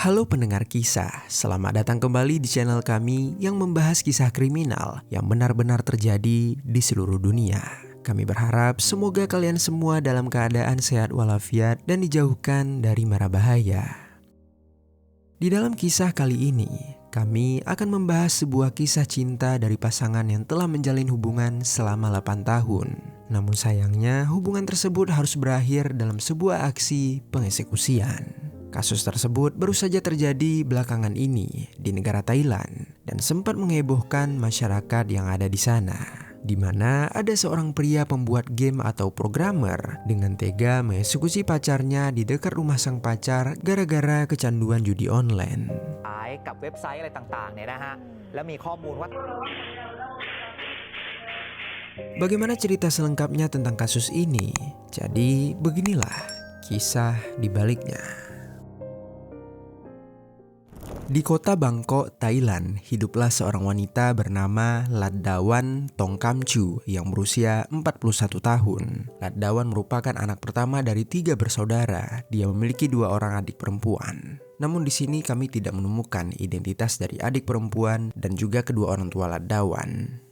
Halo pendengar kisah, selamat datang kembali di channel kami yang membahas kisah kriminal yang benar-benar terjadi di seluruh dunia. Kami berharap semoga kalian semua dalam keadaan sehat walafiat dan dijauhkan dari mara bahaya. Di dalam kisah kali ini, kami akan membahas sebuah kisah cinta dari pasangan yang telah menjalin hubungan selama 8 tahun. Namun sayangnya hubungan tersebut harus berakhir dalam sebuah aksi pengeksekusian. Kasus tersebut baru saja terjadi belakangan ini di negara Thailand dan sempat menghebohkan masyarakat yang ada di sana, di mana ada seorang pria pembuat game atau programmer dengan tega mengeksekusi pacarnya di dekat rumah sang pacar gara-gara kecanduan judi online. กับเว็บไซต์อะไรต่างๆเนี่ยนะฮะแล้วมีข้อมูลว่า Bagaimana cerita selengkapnya tentang kasus ini? Jadi beginilah kisah di baliknya. Di kota Bangkok, Thailand, hiduplah seorang wanita bernama Latdawan Tongkamchu yang berusia 41 tahun. Latdawan merupakan anak pertama dari 3 bersaudara. Dia memiliki 2 orang adik perempuan. Namun di sini kami tidak menemukan identitas dari adik perempuan dan juga kedua orang tua Latdawan.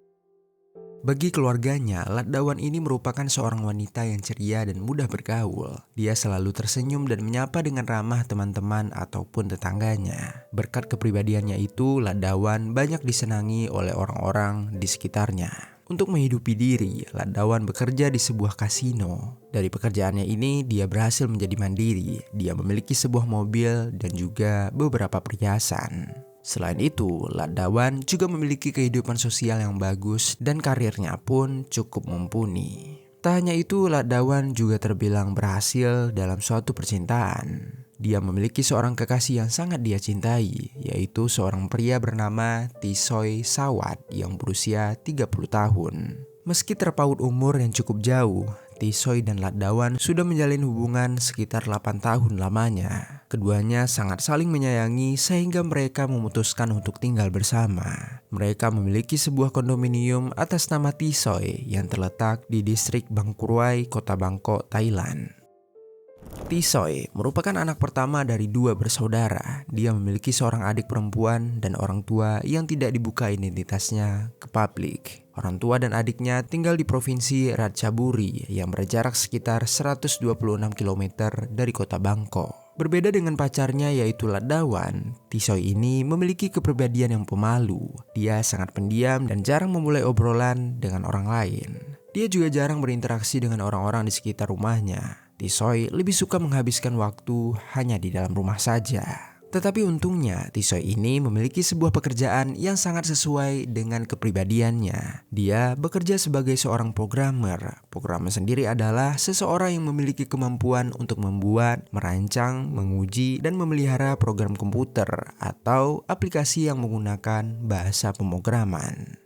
Bagi keluarganya, Latdawan ini merupakan seorang wanita yang ceria dan mudah bergaul. Dia selalu tersenyum dan menyapa dengan ramah teman-teman ataupun tetangganya. Berkat kepribadiannya itu, Latdawan banyak disenangi oleh orang-orang di sekitarnya. Untuk menghidupi diri, Latdawan bekerja di sebuah kasino. Dari pekerjaannya ini, dia berhasil menjadi mandiri. Dia memiliki sebuah mobil dan juga beberapa perhiasan. Selain itu, Latdawan juga memiliki kehidupan sosial yang bagus dan karirnya pun cukup mumpuni. Tak hanya itu, Latdawan juga terbilang berhasil dalam suatu percintaan. Dia memiliki seorang kekasih yang sangat dia cintai, yaitu seorang pria bernama Tisoy Sawat yang berusia 30 tahun. Meski terpaut umur yang cukup jauh, Tisoy dan Latdawan sudah menjalin hubungan sekitar 8 tahun lamanya. Keduanya sangat saling menyayangi sehingga mereka memutuskan untuk tinggal bersama. Mereka memiliki sebuah kondominium atas nama Tisoy yang terletak di distrik Bangkuruai, kota Bangkok, Thailand. Tisoy merupakan anak pertama dari 2 bersaudara. Dia memiliki seorang adik perempuan dan orang tua yang tidak dibuka identitasnya ke publik. Orang tua dan adiknya tinggal di provinsi Ratchaburi yang berjarak sekitar 126 km dari kota Bangkok. Berbeda dengan pacarnya yaitu Latdawan, Tisoy ini memiliki kepribadian yang pemalu. Dia sangat pendiam dan jarang memulai obrolan dengan orang lain. Dia juga jarang berinteraksi dengan orang-orang di sekitar rumahnya. Tisoy lebih suka menghabiskan waktu hanya di dalam rumah saja. Tetapi untungnya, Tisoy ini memiliki sebuah pekerjaan yang sangat sesuai dengan kepribadiannya. Dia bekerja sebagai seorang programmer. Programmer sendiri adalah seseorang yang memiliki kemampuan untuk membuat, merancang, menguji, dan memelihara program komputer atau aplikasi yang menggunakan bahasa pemrograman.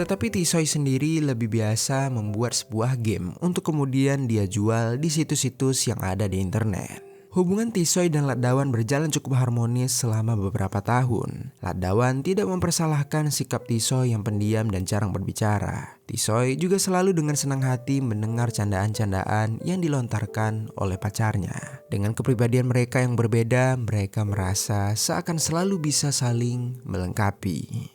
Tetapi Tisoy sendiri lebih biasa membuat sebuah game untuk kemudian dia jual di situs-situs yang ada di internet. Hubungan Tisoy dan Latdawan berjalan cukup harmonis selama beberapa tahun. Latdawan tidak mempersalahkan sikap Tisoy yang pendiam dan jarang berbicara. Tisoy juga selalu dengan senang hati mendengar candaan-candaan yang dilontarkan oleh pacarnya. Dengan kepribadian mereka yang berbeda, mereka merasa seakan selalu bisa saling melengkapi.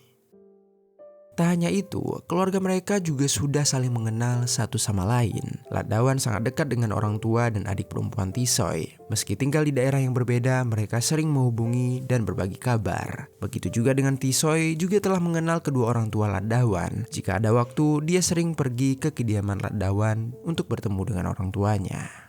Tak hanya itu, keluarga mereka juga sudah saling mengenal satu sama lain. Latdawan sangat dekat dengan orang tua dan adik perempuan Tisoy. Meski tinggal di daerah yang berbeda, mereka sering menghubungi dan berbagi kabar. Begitu juga dengan Tisoy juga telah mengenal kedua orang tua Latdawan. Jika ada waktu, dia sering pergi ke kediaman Latdawan untuk bertemu dengan orang tuanya.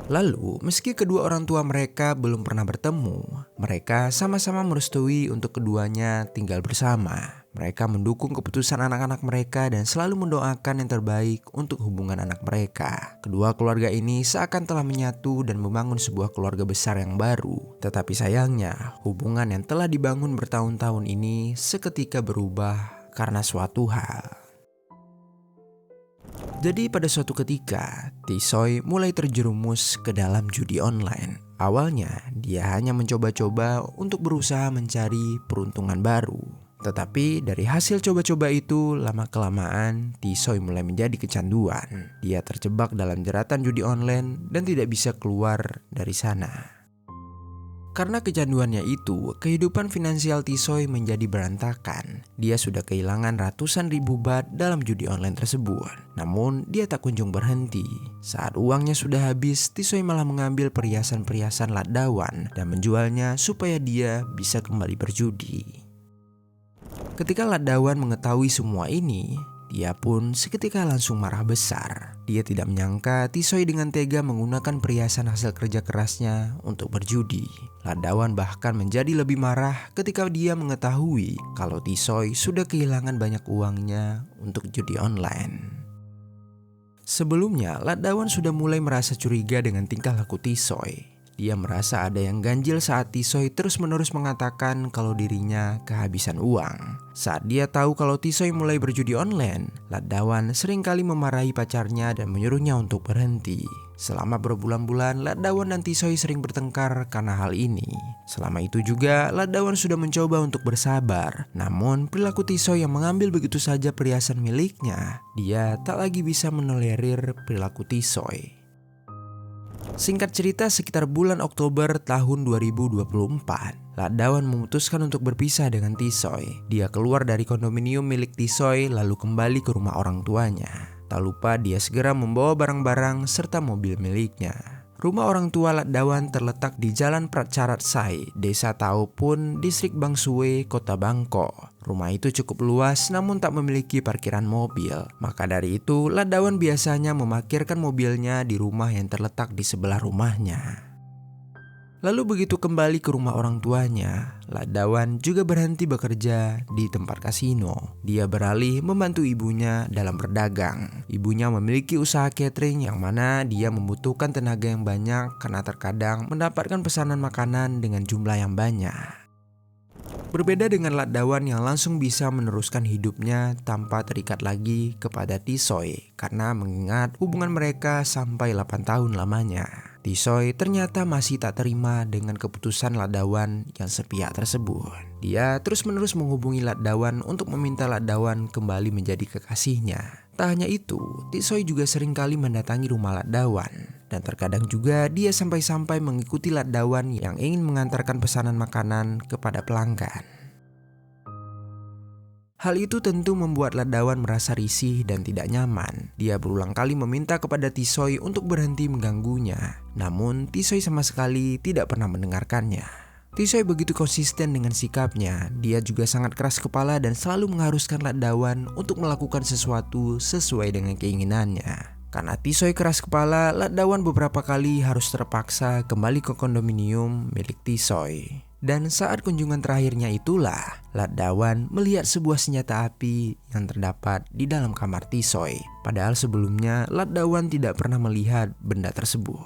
Lalu, meski kedua orang tua mereka belum pernah bertemu, mereka sama-sama merestui untuk keduanya tinggal bersama. Mereka mendukung keputusan anak-anak mereka dan selalu mendoakan yang terbaik untuk hubungan anak mereka. Kedua keluarga ini seakan telah menyatu dan membangun sebuah keluarga besar yang baru. Tetapi sayangnya, hubungan yang telah dibangun bertahun-tahun ini seketika berubah karena suatu hal. Jadi pada suatu ketika, Tisoy mulai terjerumus ke dalam judi online. Awalnya, dia hanya mencoba-coba untuk berusaha mencari peruntungan baru. Tetapi dari hasil coba-coba itu, lama-kelamaan Tisoy mulai menjadi kecanduan. Dia terjebak dalam jeratan judi online dan tidak bisa keluar dari sana. Karena kecanduannya itu, kehidupan finansial Tisoy menjadi berantakan. Dia sudah kehilangan ratusan ribu baht dalam judi online tersebut. Namun, dia tak kunjung berhenti. Saat uangnya sudah habis, Tisoy malah mengambil perhiasan-perhiasan Latdawan dan menjualnya supaya dia bisa kembali berjudi. Ketika Latdawan mengetahui semua ini, dia pun seketika langsung marah besar. Dia tidak menyangka Tisoy dengan tega menggunakan perhiasan hasil kerja kerasnya untuk berjudi. Latdawan bahkan menjadi lebih marah ketika dia mengetahui kalau Tisoy sudah kehilangan banyak uangnya untuk judi online. Sebelumnya, Latdawan sudah mulai merasa curiga dengan tingkah laku Tisoy. Dia merasa ada yang ganjil saat Tisoy terus-menerus mengatakan kalau dirinya kehabisan uang. Saat dia tahu kalau Tisoy mulai berjudi online, Latdawan seringkali memarahi pacarnya dan menyuruhnya untuk berhenti. Selama berbulan-bulan, Latdawan dan Tisoy sering bertengkar karena hal ini. Selama itu juga, Latdawan sudah mencoba untuk bersabar. Namun, perilaku Tisoy yang mengambil begitu saja perhiasan miliknya, dia tak lagi bisa menolerir perilaku Tisoy. Singkat cerita, sekitar bulan Oktober tahun 2024, Latdawan memutuskan untuk berpisah dengan Tisoy. Dia keluar dari kondominium milik Tisoy lalu kembali ke rumah orang tuanya. Tak lupa dia segera membawa barang-barang serta mobil miliknya. Rumah orang tua Latdawan terletak di Jalan Pracarat-Sai, Desa Taopun, Distrik Bang Sue, Kota Bangkok. Rumah itu cukup luas namun tak memiliki parkiran mobil. Maka dari itu, Latdawan biasanya memarkirkan mobilnya di rumah yang terletak di sebelah rumahnya. Lalu begitu kembali ke rumah orang tuanya, Latdawan juga berhenti bekerja di tempat kasino. Dia beralih membantu ibunya dalam berdagang. Ibunya memiliki usaha catering yang mana dia membutuhkan tenaga yang banyak karena terkadang mendapatkan pesanan makanan dengan jumlah yang banyak. Berbeda dengan Latdawan yang langsung bisa meneruskan hidupnya tanpa terikat lagi kepada Tisoy karena mengingat hubungan mereka sampai 8 tahun lamanya. Tisoy ternyata masih tak terima dengan keputusan Latdawan yang sepihak tersebut. Dia terus-menerus menghubungi Latdawan untuk meminta Latdawan kembali menjadi kekasihnya. Tak hanya itu, Tisoy juga seringkali mendatangi rumah Latdawan. Dan terkadang juga dia sampai-sampai mengikuti Latdawan yang ingin mengantarkan pesanan makanan kepada pelanggan. Hal itu tentu membuat Latdawan merasa risih dan tidak nyaman. Dia berulang kali meminta kepada Tisoy untuk berhenti mengganggunya. Namun Tisoy sama sekali tidak pernah mendengarkannya. Tisoy begitu konsisten dengan sikapnya. Dia juga sangat keras kepala dan selalu mengharuskan Latdawan untuk melakukan sesuatu sesuai dengan keinginannya. Karena Tisoy keras kepala, Latdawan beberapa kali harus terpaksa kembali ke kondominium milik Tisoy. Dan saat kunjungan terakhirnya itulah, Latdawan melihat sebuah senjata api yang terdapat di dalam kamar Tisoy. Padahal sebelumnya Latdawan tidak pernah melihat benda tersebut.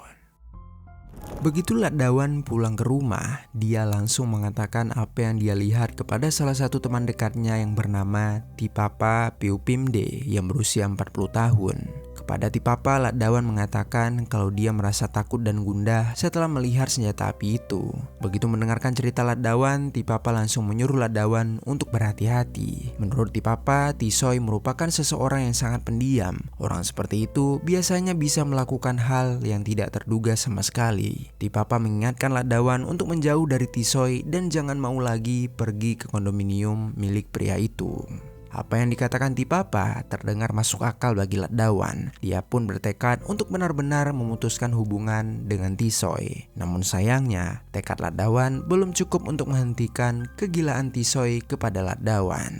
Begitu Latdawan pulang ke rumah, dia langsung mengatakan apa yang dia lihat kepada salah satu teman dekatnya yang bernama Tipapa Piupimde yang berusia 40 tahun. Kepada Tipapa, Latdawan mengatakan kalau dia merasa takut dan gundah setelah melihat senjata api itu. Begitu mendengarkan cerita Latdawan, Tipapa langsung menyuruh Latdawan untuk berhati-hati. Menurut Tipapa, Tisoy merupakan seseorang yang sangat pendiam. Orang seperti itu biasanya bisa melakukan hal yang tidak terduga sama sekali. Tipapa mengingatkan Latdawan untuk menjauh dari Tisoy dan jangan mau lagi pergi ke kondominium milik pria itu. Apa yang dikatakan Tipapa terdengar masuk akal bagi Latdawan. Dia pun bertekad untuk benar-benar memutuskan hubungan dengan Tisoy. Namun sayangnya, tekad Latdawan belum cukup untuk menghentikan kegilaan Tisoy kepada Latdawan.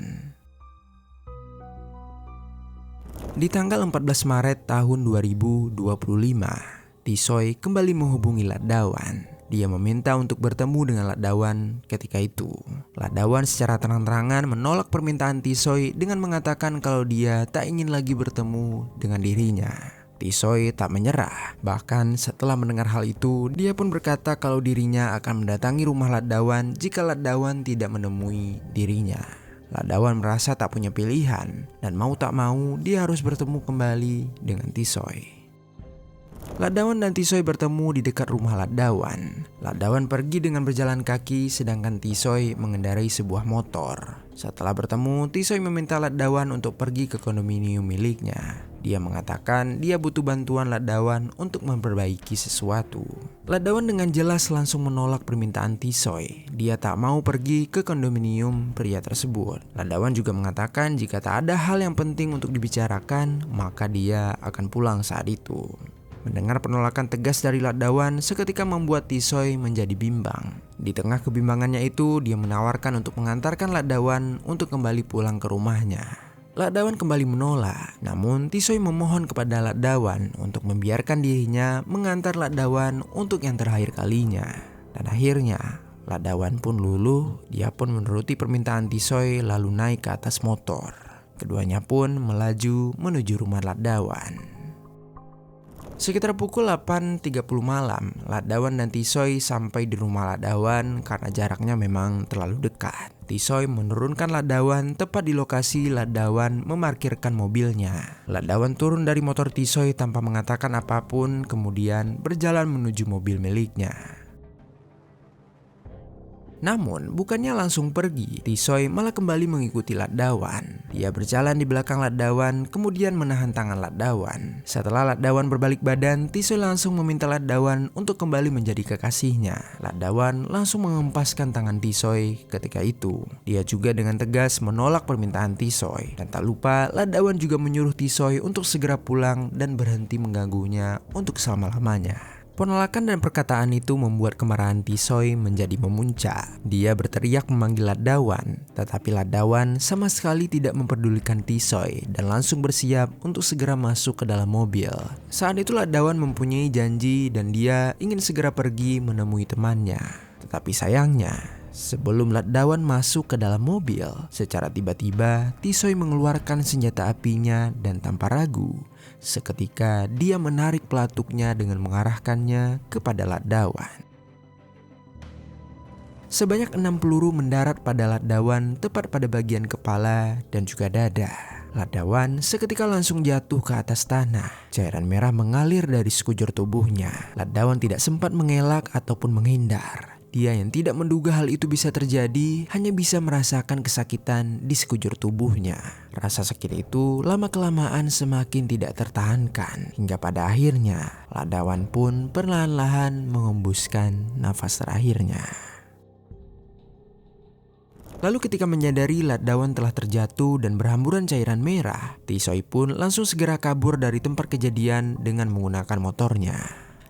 Di tanggal 14 Maret tahun 2025, Tisoy kembali menghubungi Latdawan. Dia meminta untuk bertemu dengan Latdawan ketika itu. Latdawan secara terang-terangan menolak permintaan Tisoy dengan mengatakan kalau dia tak ingin lagi bertemu dengan dirinya. Tisoy tak menyerah. Bahkan setelah mendengar hal itu, dia pun berkata kalau dirinya akan mendatangi rumah Latdawan jika Latdawan tidak menemui dirinya. Latdawan merasa tak punya pilihan dan mau tak mau dia harus bertemu kembali dengan Tisoy. Ladawan dan Tisoy bertemu di dekat rumah Ladawan. Ladawan pergi dengan berjalan kaki sedangkan Tisoy mengendarai sebuah motor. Setelah bertemu, Tisoy meminta Ladawan untuk pergi ke kondominium miliknya. Dia mengatakan dia butuh bantuan Ladawan untuk memperbaiki sesuatu. Ladawan dengan jelas langsung menolak permintaan Tisoy. Dia tak mau pergi ke kondominium pria tersebut. Ladawan juga mengatakan jika tak ada hal yang penting untuk dibicarakan, maka dia akan pulang saat itu. Mendengar penolakan tegas dari Ladawan seketika membuat Tisoy menjadi bimbang. Di tengah kebimbangannya itu, dia menawarkan untuk mengantarkan Ladawan untuk kembali pulang ke rumahnya. Ladawan kembali menolak, namun Tisoy memohon kepada Ladawan untuk membiarkan dirinya mengantar Ladawan untuk yang terakhir kalinya. Dan akhirnya, Ladawan pun luluh, dia pun menuruti permintaan Tisoy lalu naik ke atas motor. Keduanya pun melaju menuju rumah Ladawan. Sekitar pukul 8.30 malam, Ladawan dan Tisoy sampai di rumah Ladawan karena jaraknya memang terlalu dekat. Tisoy menurunkan Ladawan tepat di lokasi Ladawan memarkirkan mobilnya. Ladawan turun dari motor Tisoy tanpa mengatakan apapun, kemudian berjalan menuju mobil miliknya. Namun, bukannya langsung pergi, Tisoy malah kembali mengikuti Ladawan. Dia berjalan di belakang Ladawan, kemudian menahan tangan Ladawan. Setelah Ladawan berbalik badan, Tisoy langsung meminta Ladawan untuk kembali menjadi kekasihnya. Ladawan langsung mengempaskan tangan Tisoy ketika itu. Dia juga dengan tegas menolak permintaan Tisoy. Dan tak lupa, Ladawan juga menyuruh Tisoy untuk segera pulang dan berhenti mengganggunya untuk selama-lamanya. Penolakan dan perkataan itu membuat kemarahan Tisoy menjadi memuncak. Dia berteriak memanggil Ladawan, tetapi Ladawan sama sekali tidak memperdulikan Tisoy dan langsung bersiap untuk segera masuk ke dalam mobil. Saat itu Ladawan mempunyai janji dan dia ingin segera pergi menemui temannya. Tetapi sayangnya, sebelum Ladawan masuk ke dalam mobil, secara tiba-tiba Tisoy mengeluarkan senjata apinya dan tanpa ragu, seketika dia menarik pelatuknya dengan mengarahkannya kepada Ladawan. Sebanyak 6 peluru mendarat pada Ladawan tepat pada bagian kepala dan juga dada. Ladawan seketika langsung jatuh ke atas tanah. Cairan merah mengalir dari sekujur tubuhnya. Ladawan tidak sempat mengelak ataupun menghindar. Dia yang tidak menduga hal itu bisa terjadi hanya bisa merasakan kesakitan di sekujur tubuhnya. Rasa sakit itu lama-kelamaan semakin tidak tertahankan hingga pada akhirnya Ladawan pun perlahan-lahan mengembuskan nafas terakhirnya. Lalu ketika menyadari Ladawan telah terjatuh dan berhamburan cairan merah, Tisoy pun langsung segera kabur dari tempat kejadian dengan menggunakan motornya.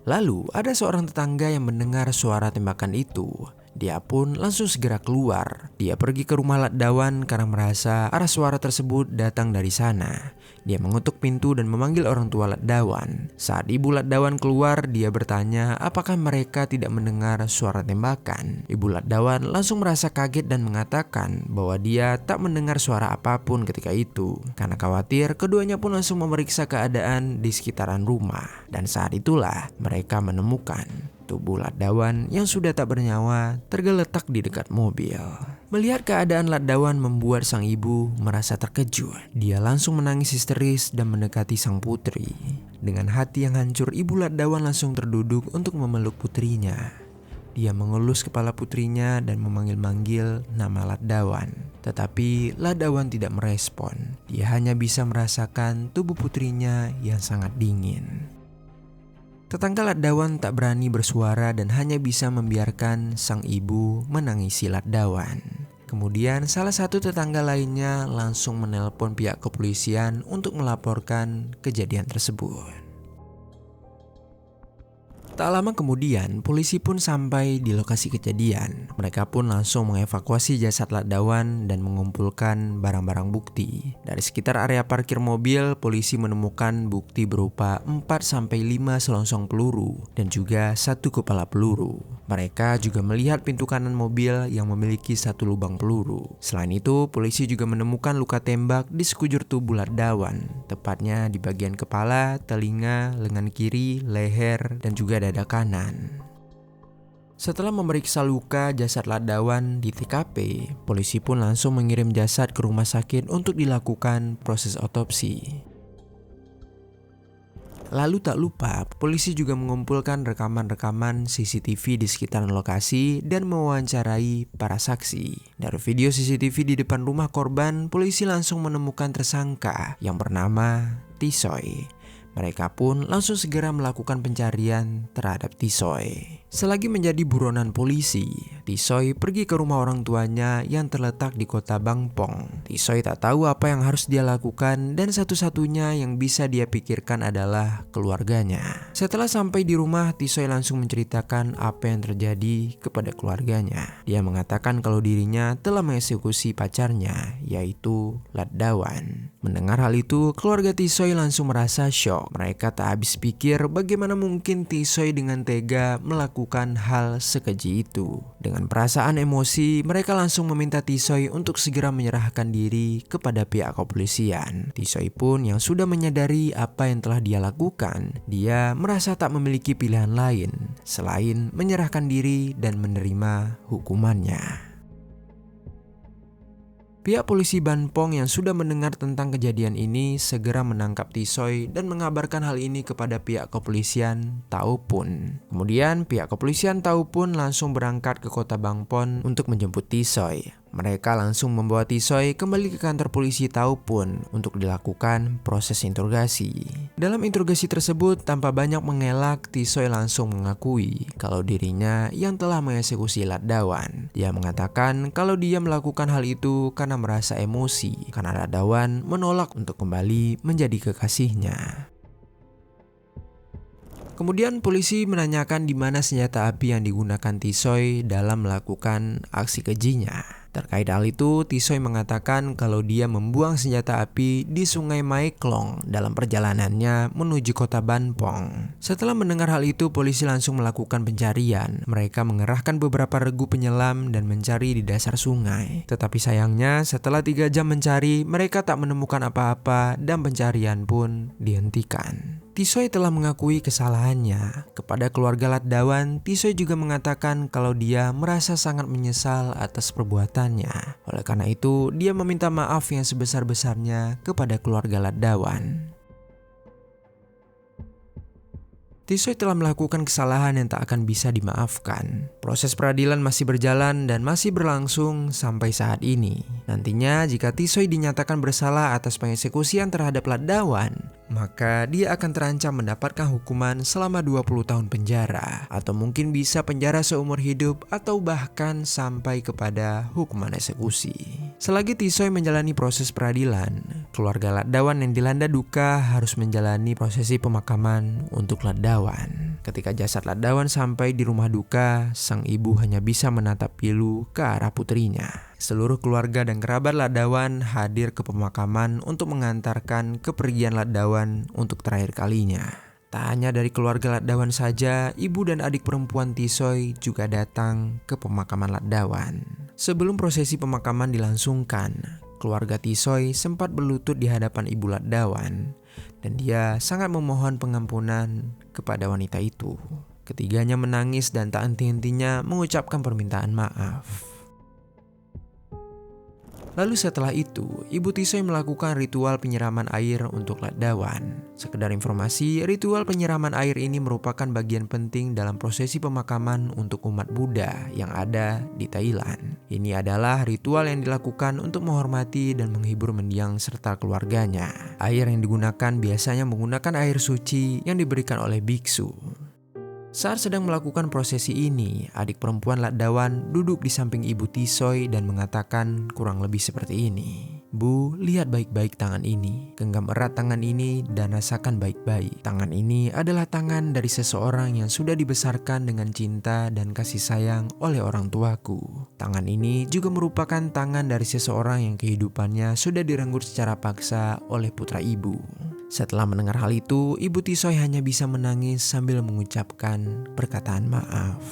Lalu ada seorang tetangga yang mendengar suara tembakan itu. Dia pun langsung segera keluar. Dia pergi ke rumah Ladawan karena merasa arah suara tersebut datang dari sana. Dia mengetuk pintu dan memanggil orang tua Ladawan. Saat ibu Ladawan keluar, dia bertanya apakah mereka tidak mendengar suara tembakan. Ibu Ladawan langsung merasa kaget dan mengatakan bahwa dia tak mendengar suara apapun ketika itu. Karena khawatir, keduanya pun langsung memeriksa keadaan di sekitaran rumah. Dan saat itulah mereka menemukan tubuh Ladawan yang sudah tak bernyawa tergeletak di dekat mobil. Melihat keadaan Ladawan membuat sang ibu merasa terkejut. Dia langsung menangis histeris dan mendekati sang putri. Dengan hati yang hancur, ibu Ladawan langsung terduduk untuk memeluk putrinya. Dia mengelus kepala putrinya dan memanggil-manggil nama Ladawan. Tetapi Ladawan tidak merespon. Dia hanya bisa merasakan tubuh putrinya yang sangat dingin. Tetangga Ladawan tak berani bersuara dan hanya bisa membiarkan sang ibu menangisi Ladawan. Kemudian salah satu tetangga lainnya langsung menelpon pihak kepolisian untuk melaporkan kejadian tersebut. Tak lama kemudian, polisi pun sampai di lokasi kejadian. Mereka pun langsung mengevakuasi jasad Ladawan dan mengumpulkan barang-barang bukti. Dari sekitar area parkir mobil, polisi menemukan bukti berupa 4-5 selongsong peluru dan juga 1 kepala peluru. Mereka juga melihat pintu kanan mobil yang memiliki 1 lubang peluru. Selain itu, polisi juga menemukan luka tembak di sekujur tubuh Ladawan, tepatnya di bagian kepala, telinga, lengan kiri, leher, dan juga dada kanan. Setelah memeriksa luka jasad Ladawan di TKP, polisi pun langsung mengirim jasad ke rumah sakit untuk dilakukan proses otopsi. Lalu tak lupa, polisi juga mengumpulkan rekaman-rekaman CCTV di sekitaran lokasi dan mewawancarai para saksi. Dari video CCTV di depan rumah korban, polisi langsung menemukan tersangka yang bernama Tisoy. Mereka pun langsung segera melakukan pencarian terhadap Tisoy. Selagi menjadi buronan polisi, Tisoy pergi ke rumah orang tuanya yang terletak di kota Bangpong. Tisoy tak tahu apa yang harus dia lakukan dan satu-satunya yang bisa dia pikirkan adalah keluarganya. Setelah sampai di rumah, Tisoy langsung menceritakan apa yang terjadi kepada keluarganya. Dia mengatakan kalau dirinya telah mengeksekusi pacarnya, yaitu Latdawan. Mendengar hal itu, keluarga Tisoy langsung merasa syok. Mereka tak habis pikir bagaimana mungkin Tisoy dengan tega melakukan hal sekeji itu. Dengan perasaan emosi, mereka langsung meminta Tisoy untuk segera menyerahkan diri kepada pihak kepolisian. Tisoy pun yang sudah menyadari apa yang telah dia lakukan, dia merasa tak memiliki pilihan lain selain menyerahkan diri dan menerima hukumannya. Pihak polisi Bangpong yang sudah mendengar tentang kejadian ini segera menangkap Tisoy dan mengabarkan hal ini kepada pihak kepolisian Taupun. Kemudian pihak kepolisian Taupun langsung berangkat ke kota Bangpon untuk menjemput Tisoy. Mereka langsung membawa Tisoy kembali ke kantor polisi Taupun untuk dilakukan proses interogasi. Dalam interogasi tersebut, tanpa banyak mengelak, Tisoy langsung mengakui kalau dirinya yang telah mengeksekusi Latdawan. Dia mengatakan kalau dia melakukan hal itu karena merasa emosi, karena Latdawan menolak untuk kembali menjadi kekasihnya. Kemudian polisi menanyakan di mana senjata api yang digunakan Tisoy dalam melakukan aksi kejinya. Terkait hal itu, Tisoy mengatakan kalau dia membuang senjata api di Sungai Maeklong dalam perjalanannya menuju kota Bangpong. Setelah mendengar hal itu, polisi langsung melakukan pencarian. Mereka mengerahkan beberapa regu penyelam dan mencari di dasar sungai. Tetapi sayangnya, setelah 3 jam mencari, mereka tak menemukan apa-apa dan pencarian pun dihentikan. Tisoy telah mengakui kesalahannya. Kepada keluarga Latdawan, Tisoy juga mengatakan kalau dia merasa sangat menyesal atas perbuatannya. Oleh karena itu, dia meminta maaf yang sebesar-besarnya kepada keluarga Latdawan. Tisoy telah melakukan kesalahan yang tak akan bisa dimaafkan. Proses peradilan masih berjalan dan masih berlangsung sampai saat ini. Nantinya jika Tisoy dinyatakan bersalah atas pengeksekusian terhadap Latdawan, maka dia akan terancam mendapatkan hukuman selama 20 tahun penjara, atau mungkin bisa penjara seumur hidup atau bahkan sampai kepada hukuman eksekusi. Selagi Tisoy menjalani proses peradilan, keluarga Latdawan yang dilanda duka harus menjalani prosesi pemakaman untuk Latdawan. Ketika jasad Latdawan sampai di rumah duka, sang ibu hanya bisa menatap pilu ke arah putrinya. Seluruh keluarga dan kerabat Latdawan hadir ke pemakaman untuk mengantarkan kepergian Latdawan untuk terakhir kalinya. Tak hanya dari keluarga Latdawan saja, ibu dan adik perempuan Tisoy juga datang ke pemakaman Latdawan. Sebelum prosesi pemakaman dilangsungkan, keluarga Tisoy sempat berlutut di hadapan ibu Latdawan dan dia sangat memohon pengampunan kepada wanita itu. Ketiganya menangis dan tak henti-hentinya mengucapkan permintaan maaf. Lalu setelah itu, Ibu Tisoy melakukan ritual penyiraman air untuk Latdawan. Sekedar informasi, ritual penyiraman air ini merupakan bagian penting dalam prosesi pemakaman untuk umat Buddha yang ada di Thailand. Ini adalah ritual yang dilakukan untuk menghormati dan menghibur mendiang serta keluarganya. Air yang digunakan biasanya menggunakan air suci yang diberikan oleh biksu. Saat sedang melakukan prosesi ini, adik perempuan Latdawan duduk di samping Ibu Tisoy dan mengatakan kurang lebih seperti ini. Bu, lihat baik-baik tangan ini. Genggam erat tangan ini dan rasakan baik-baik. Tangan ini adalah tangan dari seseorang yang sudah dibesarkan dengan cinta dan kasih sayang oleh orang tuaku. Tangan ini juga merupakan tangan dari seseorang yang kehidupannya sudah direnggut secara paksa oleh putra ibu. Setelah mendengar hal itu, Ibu Tisoy hanya bisa menangis sambil mengucapkan perkataan maaf.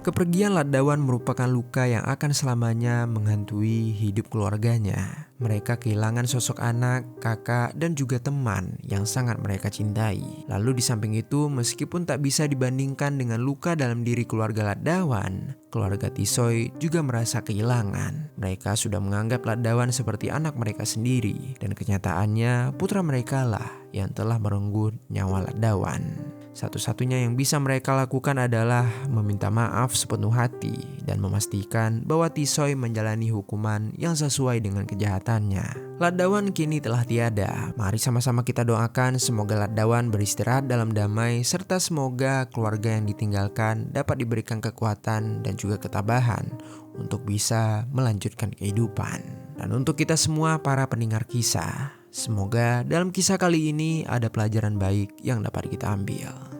Kepergian Ladawan merupakan luka yang akan selamanya menghantui hidup keluarganya. Mereka kehilangan sosok anak, kakak, dan juga teman yang sangat mereka cintai. Lalu di samping itu, meskipun tak bisa dibandingkan dengan luka dalam diri keluarga Ladawan, keluarga Tisoy juga merasa kehilangan. Mereka sudah menganggap Ladawan seperti anak mereka sendiri, dan kenyataannya putra mereka lah yang telah merenggut nyawa Ladawan. Satu-satunya yang bisa mereka lakukan adalah meminta maaf sepenuh hati dan memastikan bahwa Tisoy menjalani hukuman yang sesuai dengan kejahatannya. Ladawan kini telah tiada. Mari sama-sama kita doakan semoga Ladawan beristirahat dalam damai serta semoga keluarga yang ditinggalkan dapat diberikan kekuatan dan juga ketabahan untuk bisa melanjutkan kehidupan. Dan untuk kita semua para pendengar kisah, semoga dalam kisah kali ini ada pelajaran baik yang dapat kita ambil.